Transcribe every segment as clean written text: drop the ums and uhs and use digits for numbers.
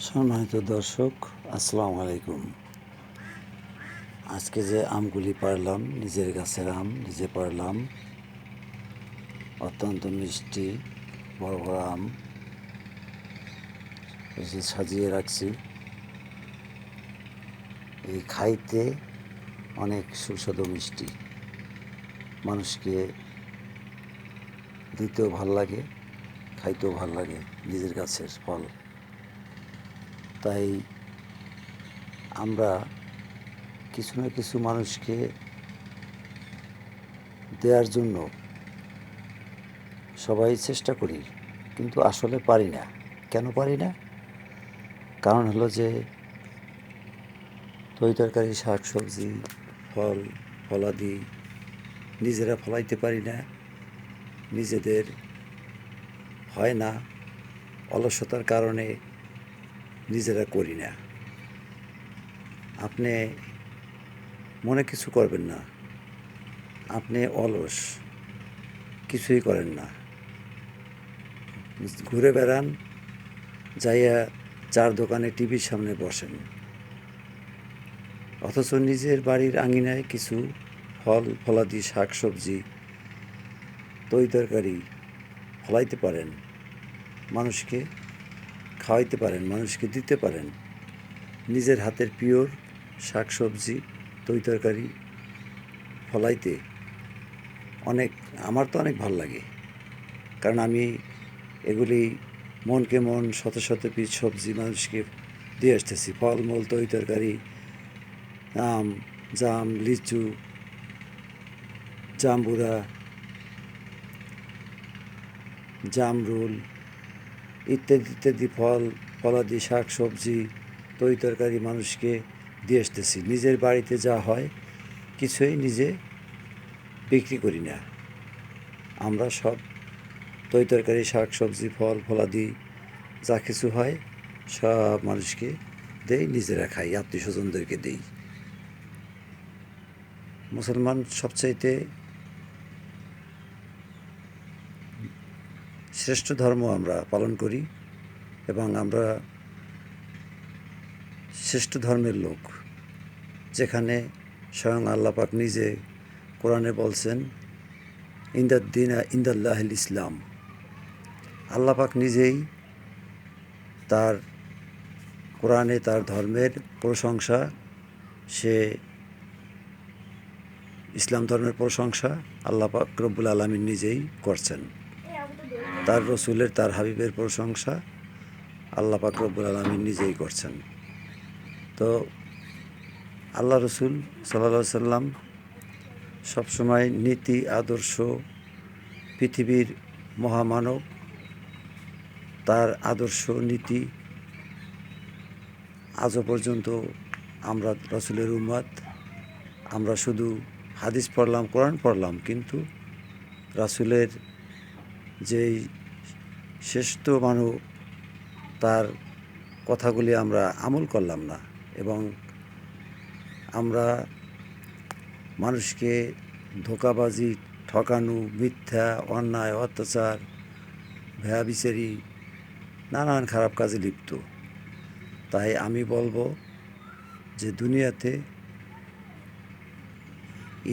সম্মানিত দর্শক, আসসালামু আলাইকুম। আজকে যে আমগুলি পাড়লাম, নিজের গাছের আম নিজে পাড়লাম। অত্যন্ত মিষ্টি বড় বড় আম এসে সাজিয়ে রাখছি। এই খাইতে অনেক সুস্বাদু মিষ্টি, মানুষকে দিতেও ভাল লাগে, খাইতেও ভাল লাগে নিজের গাছের ফল। তাই আমরা কিছু না কিছু মানুষকে দেওয়ার জন্য সবাই চেষ্টা করি, কিন্তু আসলে পারি না। কেন পারি না? কারণ হলো যে তরিতরকারি, শাক সবজি, ফল ফলাদি নিজেরা ফলাইতে পারি না, নিজেদের হয় না, অলসতার কারণে নিজেরা করি না। আপনি মনে কিছু করবেন না, আপনি অলস, কিছুই করেন না, ঘুরে বেড়ান, যাইয়া চার দোকানে টিভির সামনে বসেন, অথচ নিজের বাড়ির আঙিনায় কিছু ফল ফলাদি, শাক সবজি, তরিতরকারি ফলাইতে পারেন, মানুষকে খাওয়াইতে পারেন, মানুষকে দিতে পারেন। নিজের হাতের পিওর শাক সবজি, তরিতরকারি ফলাইতে আমার তো অনেক ভাল লাগে। কারণ আমি এগুলি মনকে মন, শত শত পিস সবজি মানুষকে দিয়ে আসতেছি। ফলমূল, তরিতরকারি, আম, জাম, লিচু, জাম্বুরা, জামরুল ইত্যাদি ইত্যাদি ফল ফলাদি, শাক সবজি, তরিতরকারি মানুষকে দিয়ে আসতেছি। নিজের বাড়িতে যা হয় কিছুই নিজে বিক্রি করি না। আমরা সব তরিতরকারি, শাক সবজি, ফল ফলাদি যা কিছু হয় সব মানুষকে দেই, নিজেরা খাই, আত্মীয় স্বজনদেরকে দেই। মুসলমান সবচাইতে শ্রেষ্ঠ ধর্ম আমরা পালন করি এবং আমরা শ্রেষ্ঠ ধর্মের লোক, যেখানে স্বয়ং আল্লাহ পাক নিজে কোরআনে বলছেন, ইন্দাদ্দিনা ইন্দাল্লাহিল ইসলাম। আল্লাহ পাক নিজেই তার কোরআনে তার ধর্মের প্রশংসা, সে ইসলাম ধর্মের প্রশংসা আল্লাহ পাক রব্বুল আলামিন নিজেই করছেন। তার রসুলের, তার হাবিবের প্রশংসা আল্লাহ পাক রব্বুল আলামিন নিজেই করছেন। তো আল্লাহ রসুল সাল্লাল্লাহু আলাইহি সাল্লাম সবসময় নীতি আদর্শ, পৃথিবীর মহামানব, তার আদর্শ নীতি আজও পর্যন্ত আমরা রসুলের উম্মত, আমরা শুধু হাদিস পড়লাম, কোরআন পড়লাম, কিন্তু রাসূলের যেই শ্রেষ্ঠ মানব, তার কথাগুলি আমরা আমল করলাম না। এবং আমরা মানুষকে ধোঁকাবাজি, ঠকানো, মিথ্যা, অন্যায়, অত্যাচার, ভেয়াবিচারি, নানান খারাপ কাজে লিপ্ত। তাই আমি বলবো যে দুনিয়াতে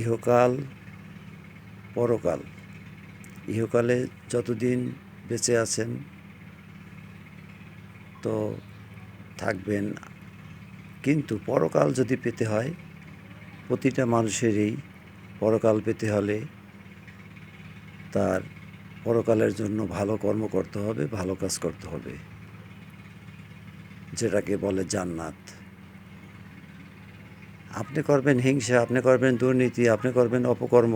ইহকাল পরকাল, ইহকালে যতদিন বেঁচে আছেন তো থাকবেন, কিন্তু পরকাল যদি পেতে হয়, প্রতিটা মানুষেরই পরকাল পেতে হলে তার পরকালের জন্য ভালো কর্ম করতে হবে, ভালো কাজ করতে হবে, যেটাকে বলে জান্নাত। আপনি করবেন হিংসা, আপনি করবেন দুর্নীতি, আপনি করবেন অপকর্ম,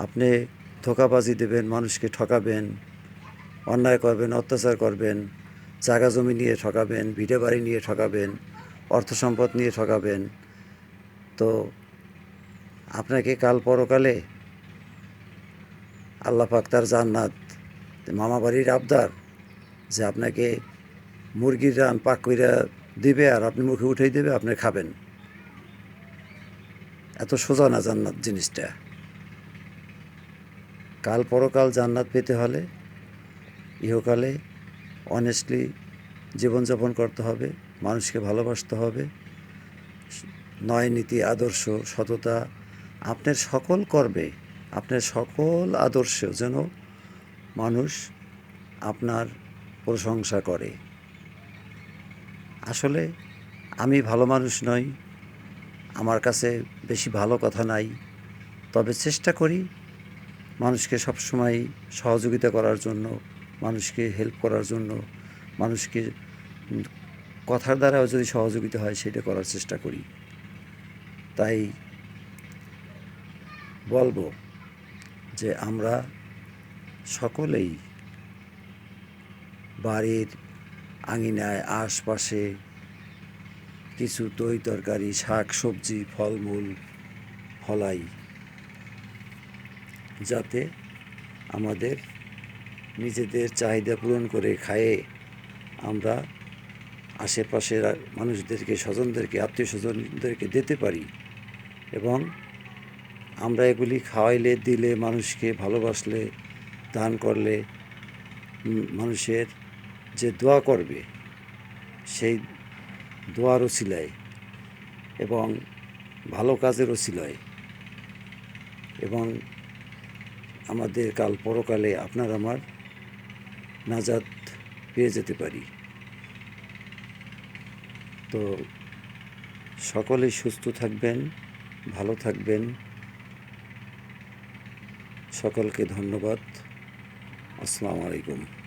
আপনি ধোঁকাবাজি দেবেন, মানুষকে ঠকাবেন, অন্যায় করবেন, অত্যাচার করবেন, জায়গা জমি নিয়ে ঠকাবেন, ভিটে বাড়ি নিয়ে ঠকাবেন, অর্থ সম্পদ নিয়ে ঠকাবেন, তো আপনাকে কাল পরকালে আল্লাহ পাক তার জান্নাত, মামা বাড়ির আবদার, যে আপনাকে মুরগির রান পাক কইরা দিবে আর আপনি মুখে উঠেই দেবে, আপনি খাবেন। এত সোজা না জান্নাত জিনিসটা। কাল পরকাল জান্নাত পেতে হলে ইহকালে অনেস্টলি জীবনযাপন করতে হবে, মানুষকে ভালোবাসতে হবে। নয় নীতি, আদর্শ, সততা, আপনার সকল কর্মে, আপনার সকল আদর্শ যেন মানুষ আপনার প্রশংসা করে। আসলে আমি ভালো মানুষ নই, আমার কাছে বেশি ভালো কথা নাই, তবে চেষ্টা করি মানুষকে সবসময় সহযোগিতা করার জন্য, মানুষকে হেল্প করার জন্য, মানুষকে কথার দ্বারাও যদি সহযোগিতা হয় সেটা করার চেষ্টা করি। তাই বলবো যে আমরা সকলেই বাড়ির আঙিনায় আশপাশে কিছু তরি তরকারি, শাক সবজি, ফলমূল ফলাই, যাতে আমাদের নিজেদের চাহিদা পূরণ করে খায়ে আমরা আশেপাশের মানুষদেরকে, স্বজনদেরকে, আত্মীয় স্বজনদেরকে দিতে পারি। এবং আমরা এগুলি খাওয়াইলে, দিলে, মানুষকে ভালোবাসলে, দান করলে মানুষের যে দোয়া করবে সেই দোয়ার ওসিলায় এবং ভালো কাজের ওসিলায় এবং আমাদের কাল পরকালে আপনার আমার নাজাত পেয়ে যেতে পারি। তো সকলেই সুস্থ থাকবেন, ভালো থাকবেন। সকলকে ধন্যবাদ। আসসালামু আলাইকুম।